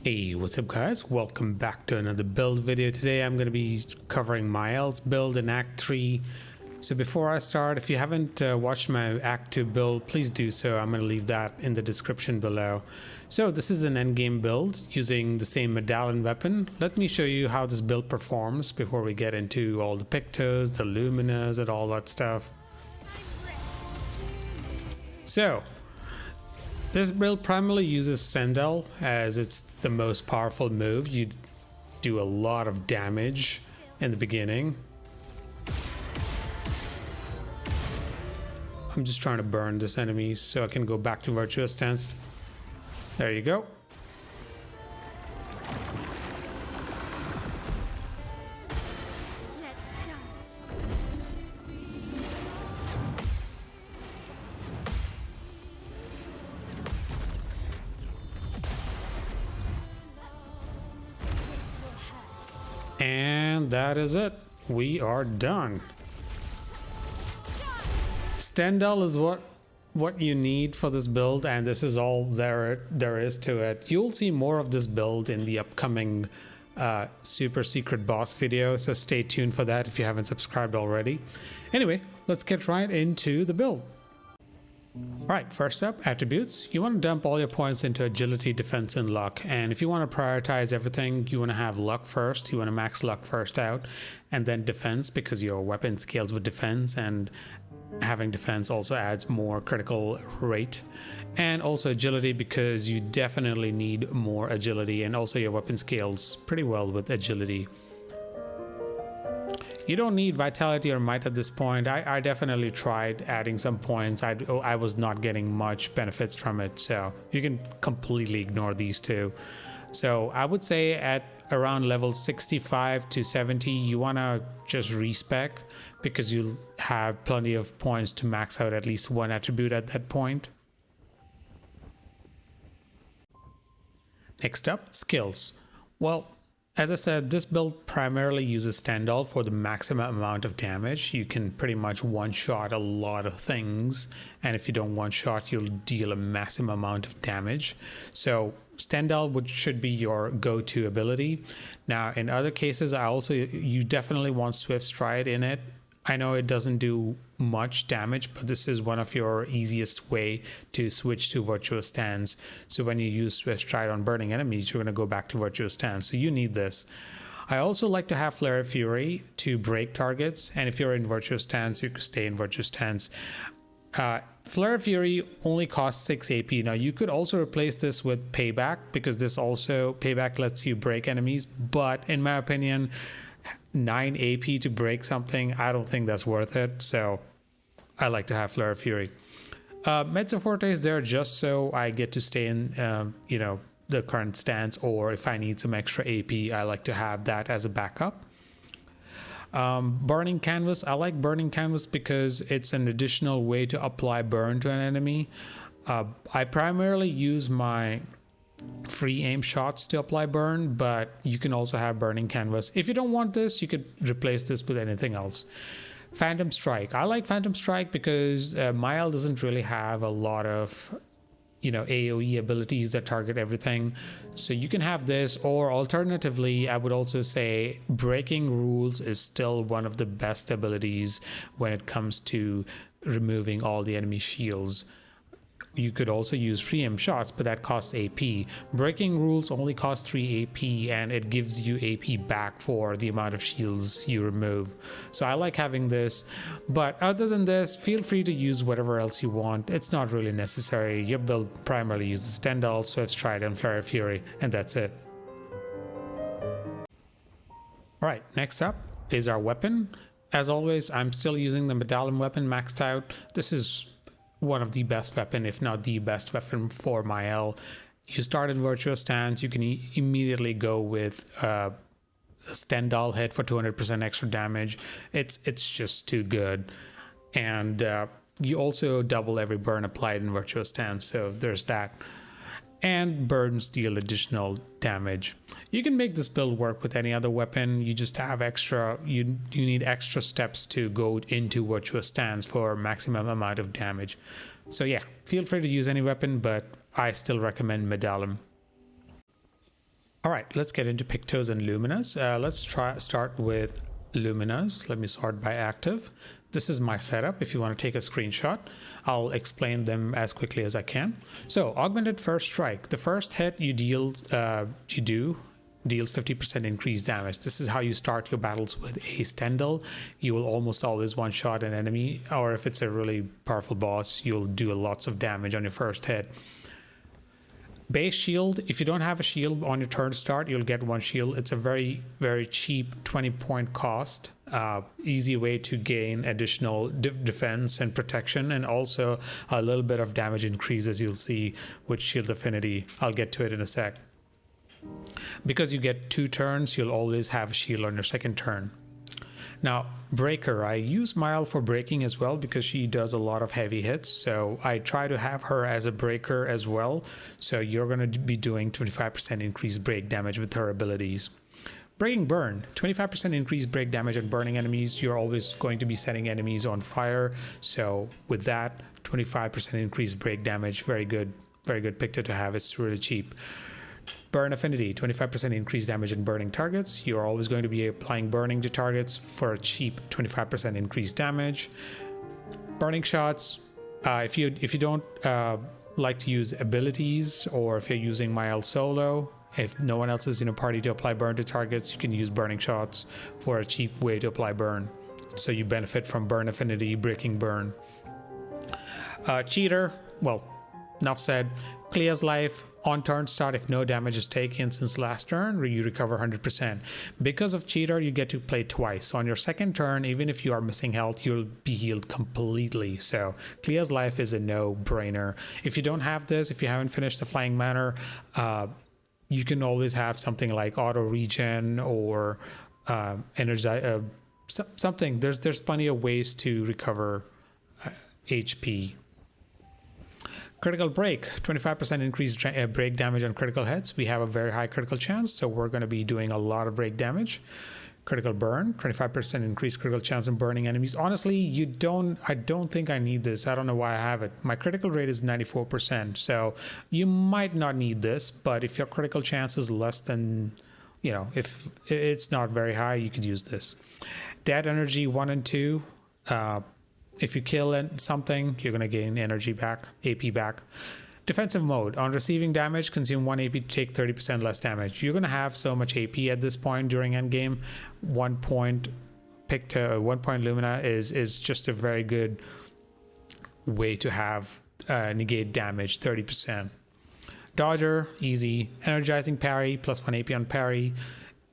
Hey, what's up guys? Welcome back to another build video. Today I'm going to be covering Maelle's build in Act 3. So before I start, if you haven't watched my Act 2 build, please do so. I'm going to leave that in the description below. So this is an endgame build using the same medallion weapon. Let me show you how this build performs before we get into all the Pictos, the Luminas and all that stuff. So this build primarily uses Sendel as it's the most powerful move. You do a lot of damage in the beginning. I'm just trying to burn this enemy so I can go back to virtuous stance. There you go. And that is it. We are done. Stendhal is what you need for this build, and this is all there is to it. You'll see more of this build in the upcoming super secret boss video, so stay tuned for that if you haven't subscribed already. Anyway, let's get right into the build. Alright, first up, attributes. You want to dump all your points into agility, defense, and luck. And if you want to prioritize everything, you want to have luck first. You want to max luck first out, and then defense, because your weapon scales with defense, and having defense also adds more critical rate. And also agility, because you definitely need more agility, and also your weapon scales pretty well with agility. You don't need vitality or might at this point. I definitely tried adding some points. I was not getting much benefits from it, so you can completely ignore these two. So I would say at around level 65 to 70, you want to just respec, because you'll have plenty of points to max out at least one attribute at that point. Next up, skills. Well, as I said, this build primarily uses Stendhal for the maximum amount of damage. You can pretty much one-shot a lot of things, and if you don't one-shot, you'll deal a massive amount of damage. So Stendhal should be your go-to ability. Now, in other cases, you definitely want Swift Stride in it. I know it doesn't do much damage, but this is one of your easiest way to switch to virtuous stance. So when you use Swift Stride on burning enemies, you're going to go back to virtuous stance. So you need this. I also like to have Flare Fury to break targets, and if you're in virtuous stance, you can stay in virtuous stance. Flare Fury only costs 6 AP. Now you could also replace this with Payback, because this also Payback lets you break enemies, but in my opinion, 9 AP to break something, I don't think that's worth it. So I like to have Flare Fury. Mezzo Forte is there just so I get to stay in the current stance, or if I need some extra AP, I like to have that as a backup. Burning Canvas. I like Burning Canvas because it's an additional way to apply burn to an enemy. I primarily use my free aim shots to apply burn, but you can also have Burning Canvas. If you don't want this, you could replace this with anything else. Phantom Strike. I like Phantom Strike because Maelle doesn't really have a lot of AoE abilities that target everything, so you can have this. Or alternatively, I would also say Breaking Rules is still one of the best abilities when it comes to removing all the enemy shields. You could also use free aim shots, but that costs AP. Breaking Rules only costs 3 AP, and it gives you AP back for the amount of shields you remove. So I like having this, but other than this, feel free to use whatever else you want. It's not really necessary. Your build primarily uses Stendhal, Swift Stride, and Flare Fury, and that's it. Alright, next up is our weapon. As always, I'm still using the medallion weapon maxed out. This is one of the best weapon, if not the best weapon for Maelle. You start in virtuous stance, you can immediately go with a Stendhal hit for 200% extra damage. It's just too good, and you also double every burn applied in virtuous stance, so there's that. And burns deal additional damage. You can make this build work with any other weapon. You just have you need extra steps to go into virtuous stance for maximum amount of damage. So yeah, feel free to use any weapon, but I still recommend medallion. All right, let's get into Pictos and Luminas. Let's start with Luminas. Let me sort by active. This is my setup. If you want to take a screenshot, I'll explain them as quickly as I can. So augmented first strike. The first hit you deal, deals 50% increased damage. This is how you start your battles with a Stendhal. You will almost always one-shot an enemy, or if it's a really powerful boss, you'll do lots of damage on your first hit. Base shield, if you don't have a shield on your turn start, you'll get one shield. It's a very, very cheap 20-point cost. Easy way to gain additional defense and protection, and also a little bit of damage increase, as you'll see with shield affinity. I'll get to it in a sec. Because you get 2 turns, you'll always have a shield on your second turn. Now, breaker, I use Maelle for breaking as well because she does a lot of heavy hits. So I try to have her as a breaker as well. So you're going to be doing 25% increased break damage with her abilities. Breaking burn, 25% increased break damage on burning enemies. You're always going to be setting enemies on fire. So with that, 25% increased break damage, very good Picto to have. It's really cheap. Burn affinity, 25% increased damage on burning targets. You're always going to be applying burning to targets for a cheap 25% increased damage. Burning shots, if you don't like to use abilities, or if you're using Maelle solo, if no one else is in a party to apply burn to targets, you can use burning shots for a cheap way to apply burn. So you benefit from burn affinity, breaking burn. Cheater, well, enough said. Clair's life. On turn start, if no damage is taken since last turn, you recover 100%. Because of Cheater, you get to play twice. So on your second turn, even if you are missing health, you'll be healed completely. So Clair's life is a no-brainer. If you don't have this, if you haven't finished the Flying Manor, you can always have something like auto regen or energize something. There's plenty of ways to recover HP. Critical break, 25% increased break damage on critical hits. We have a very high critical chance, so we're going to be doing a lot of break damage. Critical burn, 25% increased critical chance in burning enemies. Honestly, I don't think I need this. I don't know why I have it. My critical rate is 94%, so you might not need this, but if your critical chance is less than, if it's not very high, you could use this. Dead energy 1 and 2. If you kill something, you're going to gain energy back, AP back. Defensive mode. On receiving damage, consume 1 AP to take 30% less damage. You're going to have so much AP at this point during endgame. 1 point Picto, 1 point Lumina is just a very good way to have negate damage, 30%. Dodger, easy. Energizing parry, plus 1 AP on parry.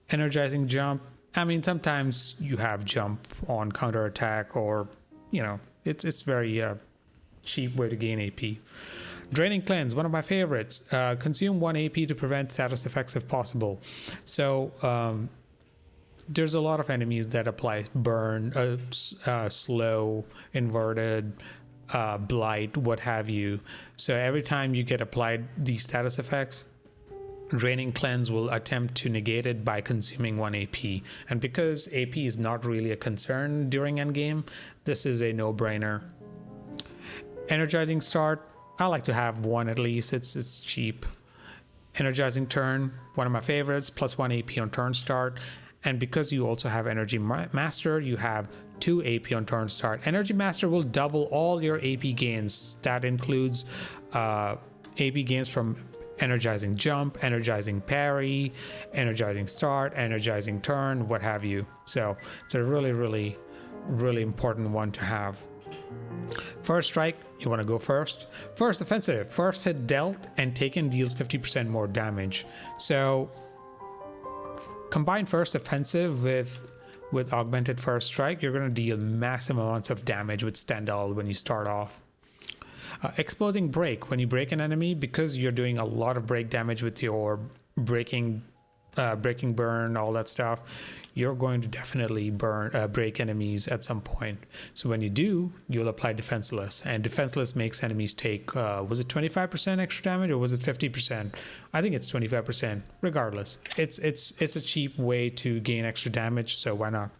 Energizing jump. I mean, sometimes you have jump on counterattack, or it's very cheap way to gain AP. Draining Cleanse, one of my favorites. Consume 1 AP to prevent status effects if possible. So there's a lot of enemies that apply burn, slow, inverted, blight, what have you. So every time you get applied these status effects, Draining Cleanse will attempt to negate it by consuming 1 AP. And because AP is not really a concern during endgame, this is a no-brainer. Energizing Start, I like to have 1 at least. It's cheap. Energizing Turn, one of my favorites, plus 1 AP on turn start. And because you also have Energy Master, you have 2 AP on turn start. Energy Master will double all your AP gains. That includes AP gains from Energizing Jump, Energizing Parry, Energizing Start, Energizing Turn, what have you. So it's a really, really, really important one to have. First strike, you want to go first. First offensive, first hit dealt and taken deals 50% more damage. So combine first offensive with augmented first strike, you're going to deal massive amounts of damage with Stendhal when you start off. Exposing break, when you break an enemy, because you're doing a lot of break damage with your breaking burn, all that stuff, you're going to definitely break enemies at some point. So when you do, you'll apply defenseless, and defenseless makes enemies take was it 25% extra damage, or was it 50%? I think it's 25%. Regardless, it's a cheap way to gain extra damage, so why not?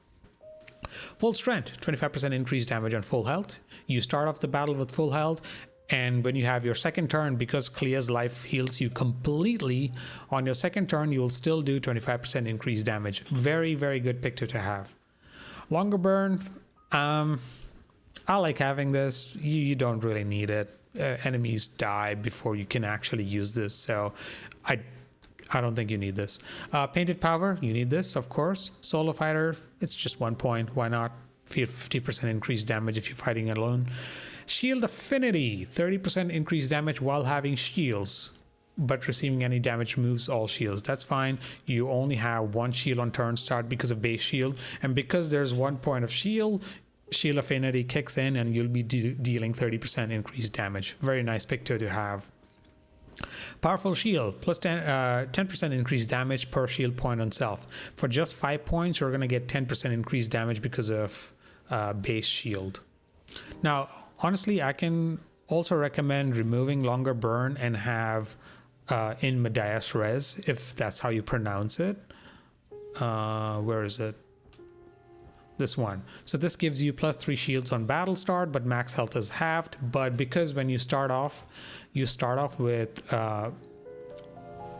Full strength, 25% increased damage on full health. You start off the battle with full health. And when you have your second turn, because Clair's life heals you completely, on your second turn, you will still do 25% increased damage. Very, very good Picto to have. Longer burn, I like having this. You don't really need it. Enemies die before you can actually use this, so I don't think you need this. Painted Power, you need this, of course. Solo Fighter, it's just 1 point. Why not? 50% increased damage if you're fighting alone. Shield Affinity, 30% increased damage while having shields, but receiving any damage removes all shields. That's fine. You only have 1 shield on turn start because of base shield, and because there's 1 point of shield, Shield Affinity kicks in and you'll be dealing 30% increased damage. Very nice Picto to have. Powerful Shield, plus 10% increased damage per shield point on self. For just 5 points, you're going to get 10% increased damage because of base shield. Now, honestly, I can also recommend removing Longer Burn and have in Medias Res, if that's how you pronounce it. Where is it? This one. So this gives you plus 3 shields on battle start, but max health is halved. But because when you start off with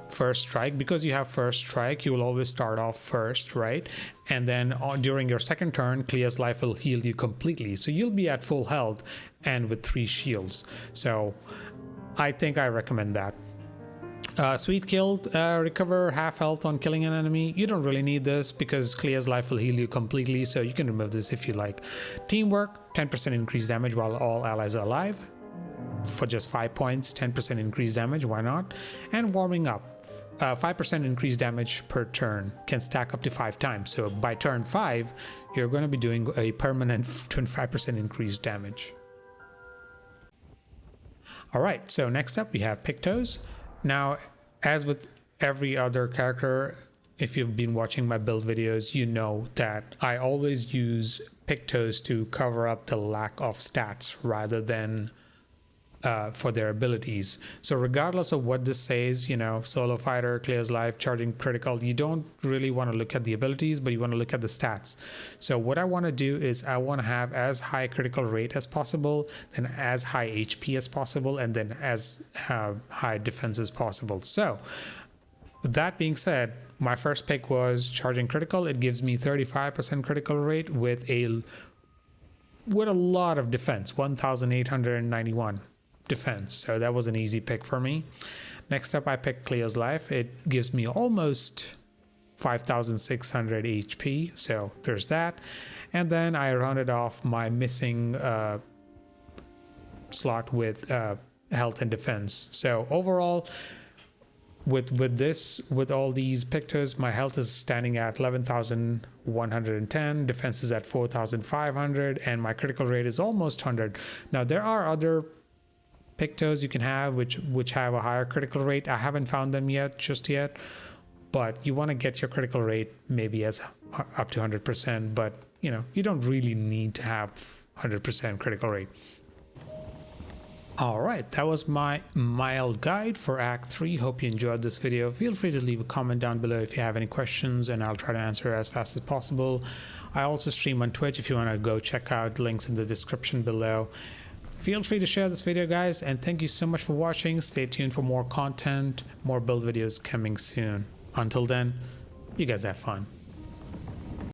first strike, because you have first strike, you will always start off first, right? And then during your second turn, Clair's life will heal you completely, so you'll be at full health and with 3 shields. So I think I recommend that. Sweet Kill, recover half health on killing an enemy. You don't really need this because Clair's life will heal you completely, so you can remove this if you like. Teamwork, 10% increased damage while all allies are alive. For just 5 points, 10% increased damage, why not? And Warming Up, 5% increased damage per turn, can stack up to 5 times. So by turn 5, you're going to be doing a permanent 25% increased damage. Alright, so next up we have Pictos. Now, as with every other character, if you've been watching my build videos, you know that I always use Pictos to cover up the lack of stats rather than for their abilities. So regardless of what this says, you know, Solo Fighter, Clair's life, charging critical, you don't really want to look at the abilities, but you want to look at the stats. So what I want to do is I want to have as high critical rate as possible, then as high HP as possible, and then as high defense as possible. So with that being said, my first pick was charging critical. It gives me 35% critical rate with a lot of defense, 1,891 defense. So that was an easy pick for me. Next up, I picked Clair's life. It gives me almost 5,600 HP. So there's that. And then I rounded off my missing slot with health and defense. So overall, with all these Pictos, my health is standing at 11,110, defense is at 4,500, and my critical rate is almost 100. Now there are other Pictos you can have which have a higher critical rate. I haven't found them just yet, but you want to get your critical rate maybe as up to 100%, but you know, you don't really need to have 100% critical rate. All right, that was my Maelle guide for Act 3. Hope you enjoyed this video. Feel free to leave a comment down below if you have any questions, and I'll try to answer as fast as possible. I also stream on Twitch if you want to go check out, links in the description below. Feel free to share this video, guys, and thank you so much for watching. Stay tuned for more content, more build videos coming soon. Until then, you guys have fun.